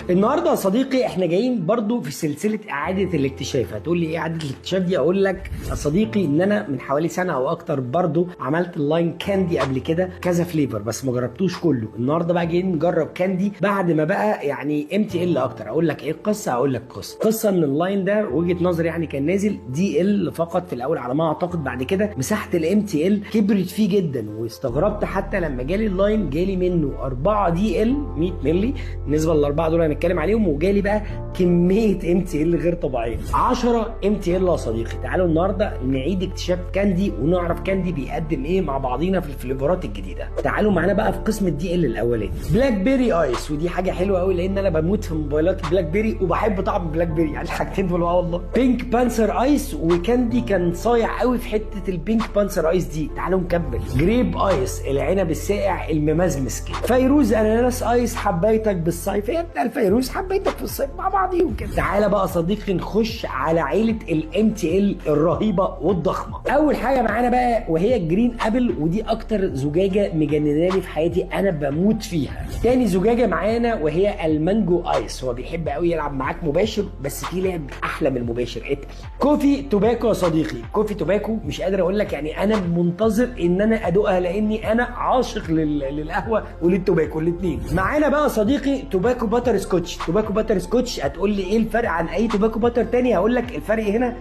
النهارده يا صديقي احنا جايين برضو في سلسله اعاده الاكتشاف. هتقول لي ايه اعاده الاكتشاف دي؟ اقول لك يا صديقي ان انا من حوالي سنه او اكتر برضو عملت اللاين كاندي قبل كده كذا فليفر، بس ما جربتوش كله. النهارده بقى جايين نجرب كاندي بعد ما بقى يعني MTL اكتر. اقول لك ايه القصه؟ اقول لك قصه ان اللاين ده وجهه نظري يعني كان نازل DL فقط في الاول على ما اعتقد. بعد كده مساحه الMTL كبرت فيه جدا، واستغربت حتى لما جالي اللاين جالي منه 4 DL 100 مللي بالنسبه للاربعه دول هنتكلم عليهم، وجالي بقى كميه MTL غير طبيعيه 10 MTL. يا صديقي تعالوا النهارده نعيد اكتشاف كاندي ونعرف كاندي بيقدم ايه مع بعضينا في الفليفرات الجديده. تعالوا معانا بقى في قسم الDL الاولاني، بلاك بيري ايس. ودي حاجه حلوه قوي لان انا بموت في موبايلات بلاك بيري وبحب طعم بلاك بيري، يعني الحاجتين دول والله. بينك بانسر ايس، وكاندي كان صايع قوي في حته البينك بانسر ايس دي. تعالوا نكمل. جريب ايس، العنب الساقع الممزمز كده. فيروز اناناس ايس، حبيتك بالصيف. هي بتاع الفيروز حبيتك في الصيف مع بعضيهم كده. تعالى بقى صديقي نخش على عيله الMTL الرهيبه والضخمه. اول حاجه معانا بقى وهي الجرين ابل، ودي اكتر زجاجه مجنناني في حياتي، انا بموت فيها. تاني زجاجه معانا وهي المانجو ايس. هو بيحب قوي يلعب معاك مباشر، بس في لعب احلى من المباشر. اتقل. كوفي توباكو يا صديقي، كوفي توباكو مش قادر اقول لك، يعني انا منتظر ان انا ادوقها لاني انا عاشق للقهوه وللتوباكو الاثنين. معانا بقى صديقي توباكو باتر سكوتش. توباكو باتر سكوتش هتقول لي ايه الفرق عن اي توباكو باتر تاني؟ هقول لك الفرق هنا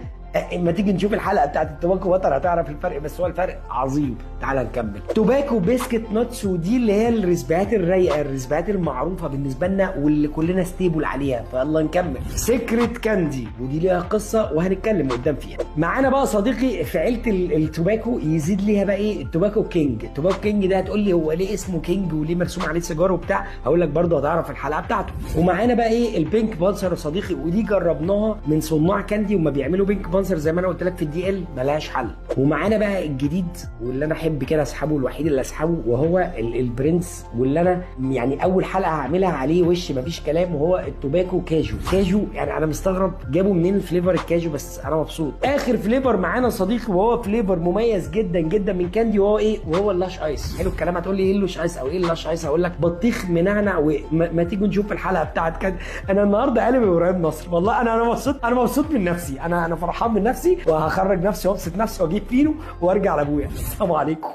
اما تيجي نشوف الحلقه بتاعت التوباكو باتر هتعرف الفرق، بس هو الفرق عظيم. تعال نكمل. توباكو بيسكت نوتس، ودي اللي هي الريسبيات الرايقه، الريسبيات المعروفه بالنسبه لنا واللي كلنا ستيبل عليها. فيلا نكمل. سيكريت كاندي، ودي ليها قصه وهنتكلم قدام فيها. معانا بقى صديقي في عيله التوباكو يزيد ليها بقى ايه؟ التوباكو كينج. التوباكو كينج ده هتقول لي هو ليه اسمه كينج وليه مرسوم عليه سيجاره وبتاع؟ هقول لك برضه هتعرف الحلقه بتاعته. ومعانا بقى ايه؟ البينك بانسر يا صديقي، ودي جربناها من صناع كاندي، وما بيعملوا بينك بانسر زي ما انا قلت لك في الDL ملهاش حل. ومعانا بقى الجديد واللي انا احب كده اسحبه، الوحيد اللي اسحبه، وهو البرنس، واللي انا يعني اول حلقه هعملها عليه وش مفيش كلام، وهو التوباكو كاجو. كاجو يعني انا مستغرب جابوا منين الفليفر الكاجو، بس انا مبسوط. اخر فليفر معانا صديقي وهو فليفر مميز جدا جدا من كاندي، وهو ايه؟ وهو اللاش ايس. حلو الكلام. هتقول لي ايه اللاش ايس او ايه اللاش ايس؟ هقول لك بطيخ منعنع. وما تيجوا نشوف الحلقه بتاعت كاندي. انا النهارده قلب ابراهيم نصر والله. انا مبسوط، انا مبسوط من نفسي، انا فرحان من نفسي، وهخرج نفسي وابسط نفسي واجيب فينو وارجع لابويا. السلام عليكم.